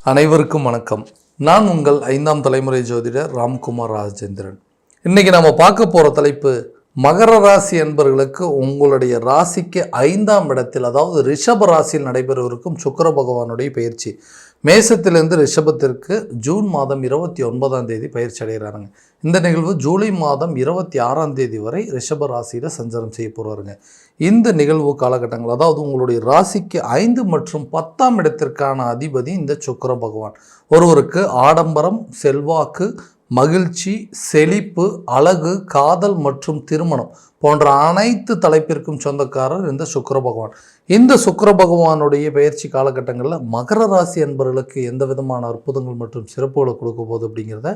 அனைவருக்கும் வணக்கம். நான் உங்கள் 5ஆம் தலைமுறை ஜோதிடர் ராம்குமார் ராஜேந்திரன். இன்னைக்கு நம்ம பார்க்க போகிற தலைப்பு மகர ராசி அன்பர்களுக்கு உங்களுடைய ராசிக்கு 5ஆம் இடத்தில், அதாவது ரிஷப ராசியில் நடைபெறவிருக்கும் சுக்கிர பகவானுடைய பயிற்சி. மேசத்திலிருந்து ரிஷபத்திற்கு ஜூன் மாதம் 29ஆம் தேதி பயிற்சி அடைகிறாருங்க. இந்த நிகழ்வு ஜூலை மாதம் 26ஆம் தேதி வரை ரிஷப ராசியில் சஞ்சாரம் செய்ய போகிறாருங்க. இந்த நிகழ்வு காலகட்டங்கள், அதாவது உங்களுடைய ராசிக்கு 5 மற்றும் 10ஆம் இடத்திற்கான அதிபதி இந்த சுக்கிர பகவான். ஒருவருக்கு ஆடம்பரம், செல்வாக்கு, மகிழ்ச்சி, செழிப்பு, அழகு, காதல் மற்றும் திருமணம் போன்ற அனைத்து தலைப்பிற்கும் சொந்தக்காரர் இந்த சுக்கிர பகவான். இந்த சுக்கிர பகவானுடைய பயிற்சி காலகட்டங்களில் மகர ராசி என்பவர்களுக்கு எந்த விதமான அற்புதங்கள் மற்றும் சிறப்புகளை கொடுக்க போகுது அப்படிங்கிறத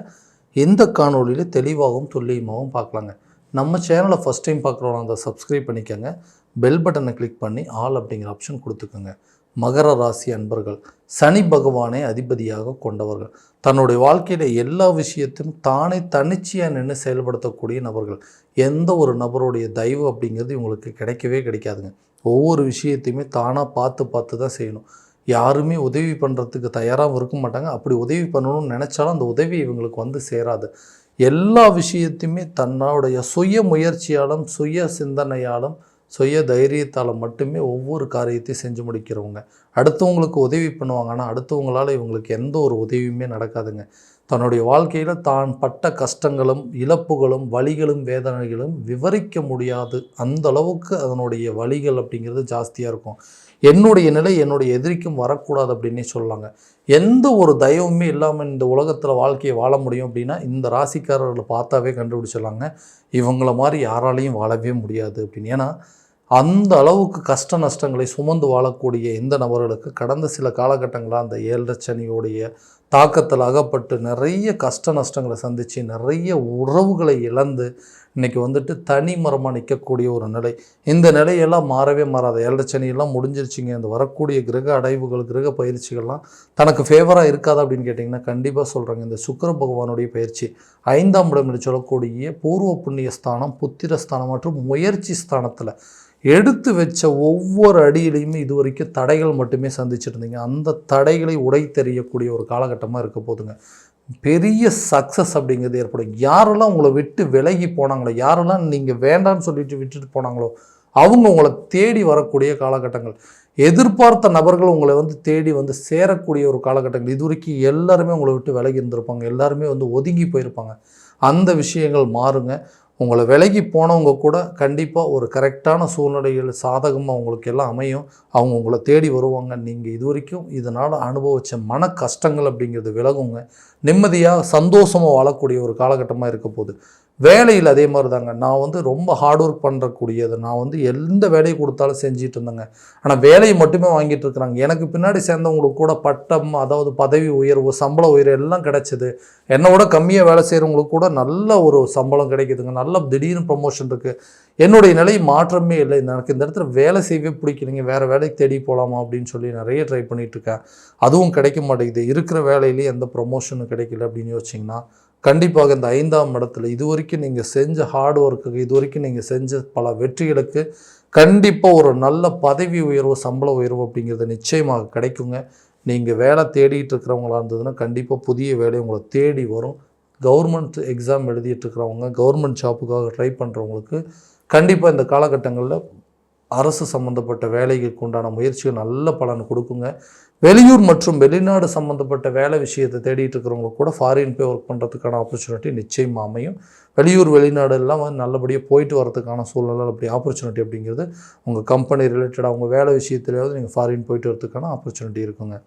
இந்த காணொலியில் தெளிவாகவும் துல்லியமாகவும் பார்க்கலாங்க. நம்ம சேனலை ஃபஸ்ட் டைம் பார்க்குறவங்க அதை சப்ஸ்கிரைப் பண்ணிக்கோங்க. பெல் பட்டனை கிளிக் பண்ணி ஆல் அப்படிங்கிற ஆப்ஷன் கொடுத்துக்கோங்க. மகர ராசி அன்பர்கள் சனி பகவானை அதிபதியாக கொண்டவர்கள். தன்னுடைய வாழ்க்கையில் எல்லா விஷயத்தையும் தானே தனிச்சையாக நின்று செயல்படுத்தக்கூடிய நபர்கள். எந்த ஒரு நபருடைய தயவு அப்படிங்கிறது இவங்களுக்கு கிடைக்கவே கிடைக்காதுங்க. ஒவ்வொரு விஷயத்தையுமே தானாக பார்த்து தான் செய்யணும். யாருமே உதவி பண்ணுறதுக்கு தயாராகவும் இருக்க மாட்டாங்க. அப்படி உதவி பண்ணணும்னு நினச்சாலும் அந்த உதவி இவங்களுக்கு வந்து சேராது. எல்லா விஷயத்தையுமே தன்னுடைய சுய முயற்சியாலும், சுய சிந்தனையாலும், சுய தைரியத்தால் மட்டுமே ஒவ்வொரு காரியத்தையும் செஞ்சு முடிக்கிறவங்க. அடுத்தவங்களுக்கு உதவி பண்ணுவாங்க, ஆனால் அடுத்தவங்களால் இவங்களுக்கு எந்த ஒரு உதவியுமே நடக்காதுங்க. தன்னுடைய வாழ்க்கையில் தான் பட்ட கஷ்டங்களும், இழப்புகளும், வலிகளும், வேதனைகளும் விவரிக்க முடியாது. அந்த அளவுக்கு அதனுடைய வலிகள் அப்படிங்கிறது ஜாஸ்தியாக இருக்கும். என்னுடைய நிலை என்னுடைய எதிரிக்கும் வரக்கூடாது அப்படின்னே சொல்லலாங்க. எந்த ஒரு தயவுமே இல்லாமல் இந்த உலகத்தில் வாழ்க்கையை வாழ முடியும் அப்படின்னா இந்த ராசிக்காரர்களை பார்த்தாவே கண்டுபிடிச்சிடலாங்க. இவங்கள மாதிரி யாராலையும் வாழவே முடியாது அப்படின்னு. ஏன்னா அந்த அளவுக்கு கஷ்ட நஷ்டங்களை சுமந்து வாழக்கூடிய இந்த நபர்களுக்கு கடந்த சில காலகட்டங்களாக அந்த 7 சனியோடைய தாக்கத்தில் அகப்பட்டு நிறைய கஷ்ட நஷ்டங்களை சந்தித்து நிறைய உறவுகளை இழந்து இன்றைக்கி வந்துட்டு தனி மரமாக நிற்கக்கூடிய ஒரு நிலை. இந்த நிலையெல்லாம் மாறவே மாறாது. 7 சனியெல்லாம் முடிஞ்சிருச்சிங்க. இந்த வரக்கூடிய கிரக அடைவுகள், கிரக பயிற்சிகள்லாம் தனக்கு ஃபேவராக இருக்காது அப்படின்னு கேட்டிங்கன்னா கண்டிப்பாக சொல்கிறாங்க. இந்த சுக்கிர பகவானுடைய பயிற்சி 5ஆம் இடம் என்று சொல்லக்கூடிய பூர்வ புண்ணிய ஸ்தானம், புத்திர ஸ்தானம் மற்றும் முயற்சி ஸ்தானத்தில் எடுத்து வச்ச ஒவ்வொரு அடியிலையுமே இது வரைக்கும் தடைகள் மட்டுமே சந்திச்சுருந்தீங்க. அந்த தடைகளை உடைத்தெறியக்கூடிய ஒரு காலகட்டமாக இருக்க போதுங்க. பெரிய சக்ஸஸ் அப்படிங்கிறது ஏற்படும். யாரெல்லாம் உங்களை விட்டு விலகி போனாங்களோ, யாரெல்லாம் நீங்கள் வேண்டான்னு சொல்லிட்டு விட்டுட்டு போனாங்களோ அவங்க உங்களை தேடி வரக்கூடிய காலகட்டங்கள். எதிர்பார்த்த நபர்கள் உங்களை தேடி சேரக்கூடிய ஒரு காலகட்டங்கள். இது வரைக்கும் எல்லாருமே உங்களை விட்டு விலகி இருந்திருப்பாங்க. எல்லாருமே ஒதுங்கி போயிருப்பாங்க. அந்த விஷயங்கள் மாறுங்க. உங்களை விலகி போனவங்க கூட கண்டிப்பாக ஒரு கரெக்டான சூழ்நிலைகள் சாதகமாக உங்களுக்கு எல்லாம் அமையும். அவங்க உங்களை தேடி வருவாங்க. நீங்கள் இது வரைக்கும் இதனால் அனுபவித்த மன கஷ்டங்கள் அப்படிங்கிறது விலகுங்க. நிம்மதியாக சந்தோஷமாக வாழக்கூடிய ஒரு காலகட்டமாக இருக்க போகுது. வேலையில் அதே மாதிரி தாங்க. நான் ரொம்ப ஹார்ட் ஒர்க் பண்ணுறக்கூடியது. நான் எந்த வேலையை கொடுத்தாலும் செஞ்சிட்டு இருந்தேங்க. ஆனால் வேலையை மட்டுமே வாங்கிட்டு இருக்கிறாங்க. எனக்கு பின்னாடி சேர்ந்தவங்களுக்கு கூட பட்டம், அதாவது பதவி உயர்வு, சம்பள உயர்வு எல்லாம் கிடைச்சிது. என்னோட கம்மியாக வேலை செய்கிறவங்களுக்கு கூட நல்ல ஒரு சம்பளம் கிடைக்குதுங்க. நல்ல திடீர்னு ப்ரமோஷன் இருக்குது. என்னுடைய நிலை மாற்றமே இல்லை. எனக்கு இந்த இடத்துல வேலை செய்யவே பிடிக்கலைங்க, வேறு வேலைக்கு தேடி போகலாமா அப்படின்னு சொல்லி நிறைய ட்ரை பண்ணிகிட்ருக்கேன். அதுவும் கிடைக்க மாட்டேங்குது. இருக்கிற வேலையிலேயே எந்த ப்ரமோஷனும் கிடைக்கல அப்படின்னு யோசிச்சிங்கன்னா கண்டிப்பாக இந்த 5ஆம் இடத்துல இது வரைக்கும் நீங்கள் செஞ்ச ஹார்ட் ஒர்க்குக்கு, இது வரைக்கும் நீங்கள் செஞ்ச பல வெற்றிகளுக்கு கண்டிப்பாக ஒரு நல்ல பதவி உயர்வு, சம்பள உயர்வு அப்படிங்கிறது நிச்சயமாக கிடைக்குங்க. நீங்கள் வேலை தேடிட்டு இருக்கிறவங்களா இருந்ததுன்னா கண்டிப்பாக புதிய வேலை உங்களை தேடி வரும். கவர்மெண்ட் எக்ஸாம் எழுதிட்டு இருக்கிறவங்க, கவர்மெண்ட் ஜாப்புக்காக ட்ரை பண்ணுறவங்களுக்கு கண்டிப்பாக இந்த காலகட்டங்களில் அரசு சம்மந்தப்பட்ட வேலைகளுக்கு உண்டான முயற்சிகள் நல்ல பலன் கொடுக்குங்க. வெளியூர் மற்றும் வெளிநாடு சம்மந்தப்பட்ட வேலை விஷயத்தை தேடிட்டு இருக்கிறவங்களுக்கு கூட ஃபாரின் போய் ஒர்க் பண்ணுறதுக்கான ஆப்பர்ச்சுனிட்டி நிச்சயமாக அமையும். வெளியூர் வெளிநாடு எல்லாம் நல்லபடியாக போயிட்டு வரதுக்கான சூழ்நிலை, அப்படி ஆப்பர்ச்சுனிட்டி அப்படிங்கிறது உங்கள் கம்பெனி ரிலேட்டடாக உங்கள் வேலை விஷயத்துலையாவது நீங்கள் ஃபாரின் போயிட்டு வரதுக்கான ஆப்பர்ச்சுனிட்டி இருக்குங்க.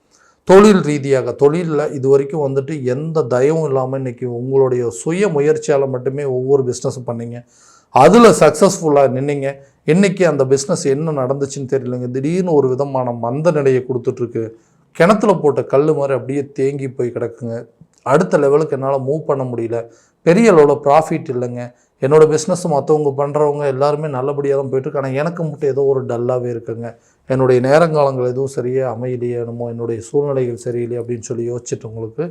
தொழில் ரீதியாக, தொழிலில் இது வரைக்கும் எந்த தயவும் இல்லாமல் இன்றைக்கி உங்களுடைய சுய முயற்சியால் மட்டுமே ஒவ்வொரு பிஸ்னஸும் பண்ணிங்க. அதில் சக்ஸஸ்ஃபுல்லாக நின்னீங்க. இன்றைக்கி அந்த பிஸ்னஸ் என்ன நடந்துச்சுன்னு தெரியலைங்க. திடீர்னு ஒரு விதமான மந்த நிலையை கொடுத்துட்ருக்கு. கிணத்துல போட்ட கல் மாதிரி அப்படியே தேங்கி போய் கிடக்குங்க. அடுத்த லெவலுக்கு என்னால் மூவ் பண்ண முடியல. பெரிய அளவில் ப்ராஃபிட் இல்லைங்க. என்னோடய பிஸ்னஸ் மற்றவங்க பண்ணுறவங்க எல்லாருமே நல்லபடியாக தான் போய்ட்டுருக்கு. ஆனால் எனக்கு மட்டும் ஏதோ ஒரு டல்லாகவே இருக்குங்க. என்னுடைய நேரங்காலங்கள் எதுவும் சரியாக அமையலையே, என்னமோ என்னுடைய சூழ்நிலைகள் சரியில்லை அப்படின்னு சொல்லி யோசிச்சுட்டு உங்களுக்கு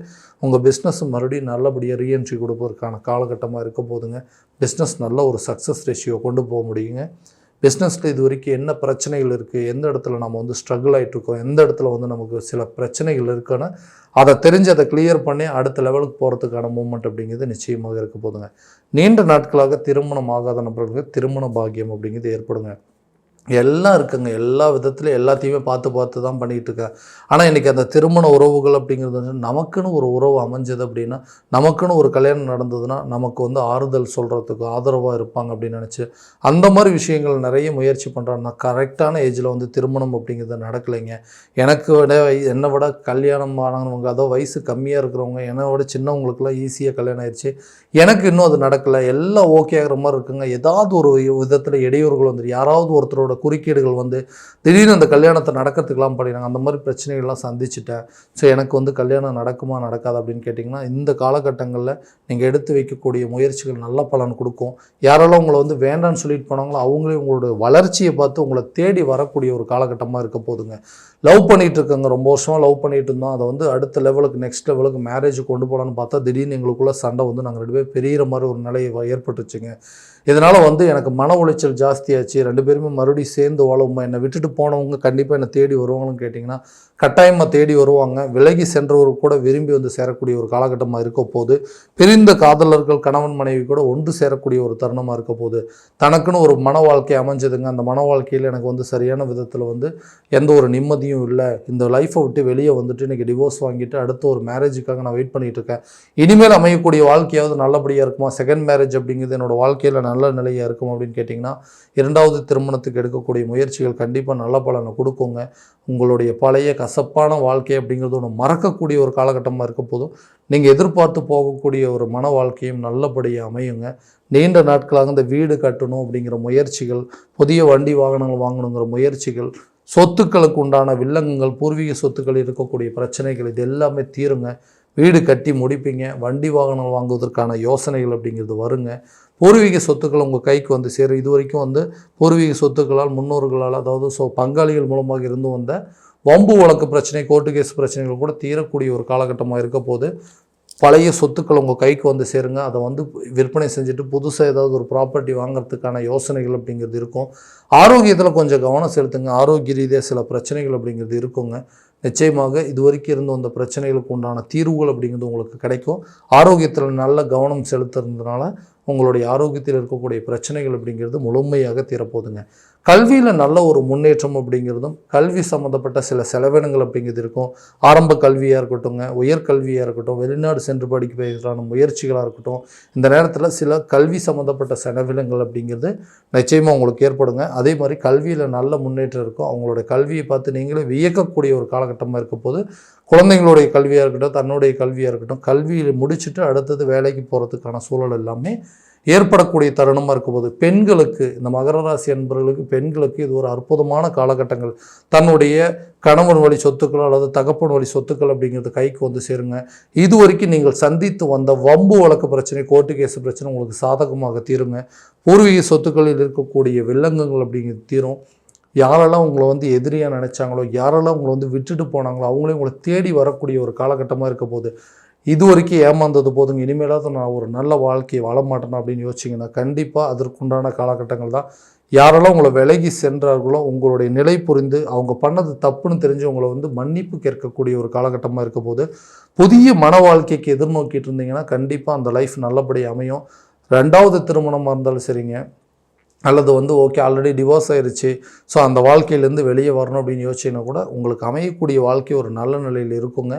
உங்கள் பிஸ்னஸ் மறுபடியும் நல்லபடியாக ரீஎன்ட்ரி கொடுப்பதற்கான காலகட்டமாக இருக்க போதுங்க. பிஸ்னஸ் நல்ல ஒரு சக்ஸஸ் ரேஷியோ கொண்டு போக முடியுங்க. பிஸ்னஸில் இது வரைக்கும் என்ன பிரச்சனைகள் இருக்குது, எந்த இடத்துல நம்ம வந்து ஸ்ட்ரகிள் ஆகிட்டு இருக்கோம், எந்த இடத்துல வந்து நமக்கு சில பிரச்சனைகள் இருக்குன்னு அதை தெரிஞ்சு அதை கிளியர் பண்ணி அடுத்த லெவலுக்கு போகிறதுக்கான மூமெண்ட் அப்படிங்கிறது நிச்சயமாக இருக்க போதுங்க. நீண்ட நாட்களாக திருமணம் ஆகாத நபர்களுக்கு திருமண பாக்கியம் அப்படிங்கிறது ஏற்படுங்க. எல்லாம் இருக்குங்க, எல்லா விதத்துலையும் எல்லாத்தையுமே பார்த்து தான் பண்ணிகிட்டு இருக்கேன். ஆனால் இன்றைக்கி அந்த திருமண உறவுகள் அப்படிங்கிறது வந்து நமக்குன்னு ஒரு உறவு அமைஞ்சது அப்படின்னா, நமக்குன்னு ஒரு கல்யாணம் நடந்ததுன்னா நமக்கு வந்து ஆறுதல் சொல்கிறதுக்கு ஆதரவாக இருப்பாங்க அப்படின்னு நினச்சி அந்த மாதிரி விஷயங்கள் நிறைய முயற்சி பண்ணுறாங்க. நான் கரெக்டான ஏஜில் வந்து திருமணம் அப்படிங்கிறது நடக்கலைங்க. எனக்கு விட என்னை விட கல்யாணம் ஆனவங்க, அதோ வயசு கம்மியாக இருக்கிறவங்க, என்னை விட சின்னவங்களுக்குலாம் ஈஸியாக கல்யாணம் ஆயிடுச்சு. எனக்கு இன்னும் அது நடக்கலை, எல்லாம் ஓகே ஆகிற மாதிரி இருக்குங்க. ஏதாவது ஒரு விதத்தில் இடையூறுகள் வந்துடும், யாராவது ஒருத்தரோட குறுக்கீடுகள் வந்து திடீர்னு அந்த கல்யாணத்தை நடக்கிறதுக்கெல்லாம் பண்ணிடுறாங்க. அந்த மாதிரி பிரச்சனைகள்லாம் சந்திச்சுட்டேன். ஸோ எனக்கு வந்து கல்யாணம் நடக்குமா நடக்காது அப்படின்னு கேட்டிங்கன்னா, இந்த காலகட்டங்களில் நீங்கள் எடுத்து வைக்கக்கூடிய முயற்சிகள் நல்ல பலன் கொடுக்கும். யாரெல்லாம் உங்களை வந்து வேண்டான்னு சொல்லிட்டு போனாங்களோ அவங்களே உங்களோட வளர்ச்சியை பார்த்து உங்களை தேடி வரக்கூடிய ஒரு காலகட்டமாக இருக்க போதுங்க. லவ் பண்ணிகிட்டு இருக்கங்க, ரொம்ப வருஷமாக லவ் பண்ணிகிட்டு இருந்தோம், அதை வந்து அடுத்த லெவலுக்கு நெக்ஸ்ட் லெவலுக்கு மேரேஜ் கொண்டு போகலான்னு பார்த்தா திடீர்னு எங்களுக்குள்ள சண்டை வந்து நாங்கள் 2 பேரும் பெரிய மாதிரி ஒரு நிலை ஏற்பட்டுச்சுங்க. இதனால் வந்து எனக்கு மன உளைச்சல் ஜாஸ்தியாச்சு. 2 பேருமே மறுபடியும் சேர்ந்து வாழுமா, என்னை விட்டுட்டு போனவங்க கண்டிப்பாக என்னை தேடி வருவாங்கன்னு கேட்டிங்கன்னா கட்டாயமாக தேடி வருவாங்க. விலகி சென்றவர் கூட விரும்பி வந்து சேரக்கூடிய ஒரு காலகட்டமாக இருக்க போது. பிரிந்த காதலர்கள் கணவன் மனைவி கூட ஒன்று சேரக்கூடிய ஒரு தருணமாக இருக்க போது. தனக்குன்னு ஒரு மன வாழ்க்கை அமைஞ்சதுங்க. அந்த மன வாழ்க்கையில் எனக்கு வந்து சரியான விதத்தில் வந்து எந்த ஒரு நிம்மதியும் இல்லை. இந்த லைஃப்பை விட்டு வெளியே வந்துட்டு இன்றைக்கி டிவோர்ஸ் வாங்கிட்டு அடுத்த ஒரு மேரேஜுக்காக நான் வெயிட் பண்ணிகிட்டு இருக்கேன். இனிமேல் அமையக்கூடிய வாழ்க்கையாவது நல்லபடியாக இருக்குமா, செகண்ட் மேரேஜ் அப்படிங்கிறது என்னோடய வாழ்க்கையில் நல்ல நிலையாக இருக்கும் அப்படின்னு கேட்டிங்கன்னா, 2வது திருமணத்துக்கு எடுக்கக்கூடிய முயற்சிகள் கண்டிப்பாக நல்ல பலனை கொடுக்குங்க. உங்களுடைய பழைய கசப்பான வாழ்க்கை அப்படிங்கிறது ஒன்று மறக்கக்கூடிய ஒரு காலகட்டமாக இருக்க போதும். நீங்கள் எதிர்பார்த்து போகக்கூடிய ஒரு மன வாழ்க்கையும் நல்லபடியாக அமையுங்க. நீண்ட நாட்களாக இந்த வீடு கட்டணும் அப்படிங்கிற முயற்சிகள், புதிய வண்டி வாகனங்கள் வாங்கணுங்கிற முயற்சிகள், சொத்துக்களுக்கு உண்டான வில்லங்கங்கள், பூர்வீக சொத்துக்கள் இருக்கக்கூடிய பிரச்சனைகள் இது எல்லாமே தீருங்க. வீடு கட்டி முடிப்பீங்க. வண்டி வாகனம் வாங்குவதற்கான யோசனைகள் அப்படிங்கிறது வருங்க. பூர்வீக சொத்துக்கள் உங்கள் கைக்கு வந்து சேரும். இது வரைக்கும் வந்து பூர்வீக சொத்துக்களால் முன்னோர்களால், அதாவது பங்காளிகள் மூலமாக இருந்து வந்த வம்பு வழக்கு பிரச்சனை, கோர்ட்டு கேஸ் பிரச்சனைகள் கூட தீரக்கூடிய ஒரு காலகட்டமாக இருக்க போது. பழைய சொத்துக்கள் உங்கள் கைக்கு வந்து சேருங்க. அதை வந்து விற்பனை செஞ்சுட்டு புதுசாக ஏதாவது ஒரு ப்ராப்பர்ட்டி வாங்குறதுக்கான யோசனைகள் அப்படிங்கிறது இருக்கும். ஆரோக்கியத்தில் கொஞ்சம் கவனம் செலுத்துங்க. ஆரோக்கிய ரீதியாக சில பிரச்சனைகள் அப்படிங்கிறது இருக்குங்க. நிச்சயமாக இது வரைக்கும் இருந்து வந்த பிரச்சனைகளுக்கு உண்டான தீர்வுகள் அப்படிங்கிறது உங்களுக்கு கிடைக்கும். ஆரோக்கியத்தில் நல்ல கவனம் செலுத்துறதுனால உங்களுடைய ஆரோக்கியத்தில் இருக்கக்கூடிய பிரச்சனைகள் அப்படிங்கிறது முழுமையாக தீரப்போகுதுங்க. கல்வியில் நல்ல ஒரு முன்னேற்றம் அப்படிங்கிறதும், கல்வி சம்மந்தப்பட்ட சில செலவினங்கள் அப்படிங்கிறது இருக்கும். ஆரம்ப கல்வியாக இருக்கட்டும்ங்க, உயர்கல்வியாக இருக்கட்டும், வெளிநாடு சென்று படிக்கிறதுக்கான முயற்சிகளாக இருக்கட்டும், இந்த நேரத்தில் சில கல்வி சம்மந்தப்பட்ட செலவினங்கள் அப்படிங்கிறது நிச்சயமாக உங்களுக்கு ஏற்படுங்க. அதே மாதிரி கல்வியில் நல்ல முன்னேற்றம் இருக்கும். அவங்களுடைய கல்வியை பார்த்து நீங்களே வியக்கக்கூடிய ஒரு காலகட்டமாக இருக்க போது. குழந்தைங்களுடைய கல்வியாக இருக்கட்டும், தன்னுடைய கல்வியாக இருக்கட்டும், கல்வியை முடிச்சுட்டு அடுத்தது வேலைக்கு போகிறதுக்கான சூழல் எல்லாமே ஏற்படக்கூடிய தருணமாக இருக்கும்போது, பெண்களுக்கு, இந்த மகர ராசி அன்பர்களுக்கு, பெண்களுக்கு இது ஒரு அற்புதமான காலகட்டங்கள். தன்னுடைய கணவன் வழி சொத்துக்கள் அல்லது தகப்பன் வழி சொத்துக்கள் அப்படிங்கிறது கைக்கு வந்து சேருங்க. இது வரைக்கும் நீங்கள் சந்தித்து வந்த வம்பு வழக்கு பிரச்சனை, கோர்ட்டு கேஸ் பிரச்சனை உங்களுக்கு சாதகமாக தீருங்க. பூர்வீக சொத்துக்களில் இருக்கக்கூடிய வில்லங்கங்கள் அப்படிங்கிறது தீரும். யாரெல்லாம் உங்களை வந்து எதிரியாக நினச்சாங்களோ, யாரெல்லாம் உங்களை வந்து விட்டுட்டு போனாங்களோ, அவங்களே உங்களை தேடி வரக்கூடிய ஒரு காலகட்டமாக இருக்க போது. இது வரைக்கும் ஏமாந்தது போதுங்க, இனிமேலாவது நான் ஒரு நல்ல வாழ்க்கையை வாழ மாட்டேனா அப்படின்னு யோசிச்சிங்கன்னா கண்டிப்பாக அதற்குண்டான காலகட்டங்கள் தான். யாரெல்லாம் உங்களை விலகி சென்றார்களோ உங்களுடைய நிலை புரிந்து அவங்க பண்ணது தப்புன்னு தெரிஞ்சு உங்களை வந்து மன்னிப்பு கேட்கக்கூடிய ஒரு காலகட்டமாக இருக்க போது. புதிய மன வாழ்க்கைக்கு எதிர்நோக்கிட்டு இருந்தீங்கன்னா கண்டிப்பாக அந்த லைஃப் நல்லபடியாக அமையும். 2வது திருமணமாக இருந்தாலும் சரிங்க, அல்லது வந்து ஓகே ஆல்ரெடி டிவோர்ஸ் ஆயிடுச்சு, ஸோ அந்த வாழ்க்கையிலேருந்து வெளியே வரணும் அப்படின்னு யோசிச்சிங்கன்னா கூட உங்களுக்கு அமையக்கூடிய வாழ்க்கை ஒரு நல்ல நிலையில் இருக்குங்க.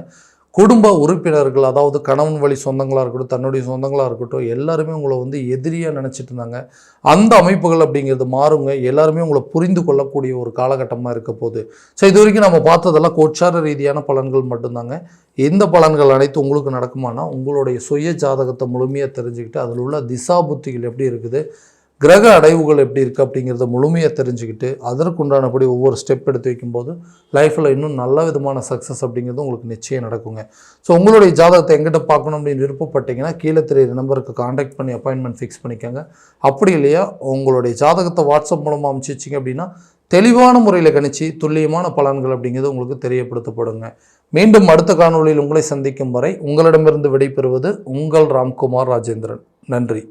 குடும்ப உறுப்பினர்கள், அதாவது கணவன் வழி சொந்தங்களாக இருக்கட்டும், தன்னுடைய சொந்தங்களாக இருக்கட்டும், எல்லாருமே உங்களை வந்து எதிரியாக நினச்சிட்டு இருந்தாங்க. அந்த அமைப்புகள் அப்படிங்கிறது மாறுங்க. எல்லாருமே உங்களை புரிந்து கொள்ளக்கூடிய ஒரு காலகட்டமாக இருக்க போகுது. ஸோ இது வரைக்கும் நம்ம பார்த்ததெல்லாம் கோச்சார ரீதியான பலன்கள் மட்டும்தாங்க. இந்த பலன்கள் அனைத்து உங்களுக்கு நடக்குமானா உங்களுடைய சுய ஜாதகத்தை முழுமையாக தெரிஞ்சுக்கிட்டு அதில் உள்ள திசா புத்திகள் எப்படி இருக்குது, கிரக அடைவுகள் எப்படி இருக்குது அப்படிங்கிறத முழுமையாக தெரிஞ்சுக்கிட்டு அதற்குண்டானபடி ஒவ்வொரு ஸ்டெப் எடுத்து வைக்கும்போது லைஃப்பில் இன்னும் நல்ல விதமான சக்ஸஸ் அப்படிங்கிறது உங்களுக்கு நிச்சயம் நடக்குங்க. ஸோ உங்களுடைய ஜாதகத்தை எங்கிட்ட பார்க்கணும் அப்படின்னு விருப்பப்பட்டீங்கன்னா கீழே தெரியுற நம்பருக்கு காண்டாக்ட் பண்ணி அப்பாயின்மெண்ட் ஃபிக்ஸ் பண்ணிக்கோங்க. அப்படி இல்லையா உங்களுடைய ஜாதகத்தை வாட்ஸ்அப் மூலமாக அனுப்பிச்சி வச்சிங்க அப்படின்னா தெளிவான முறையில் கணிச்சு துல்லியமான பலன்கள் அப்படிங்கிறது உங்களுக்கு தெரியப்படுத்தப்படுங்க. மீண்டும் அடுத்த காணொளியில் உங்களை சந்திக்கும் வரை உங்களிடமிருந்து விடைபெறுவது உங்கள் ராம்குமார் ராஜேந்திரன். நன்றி.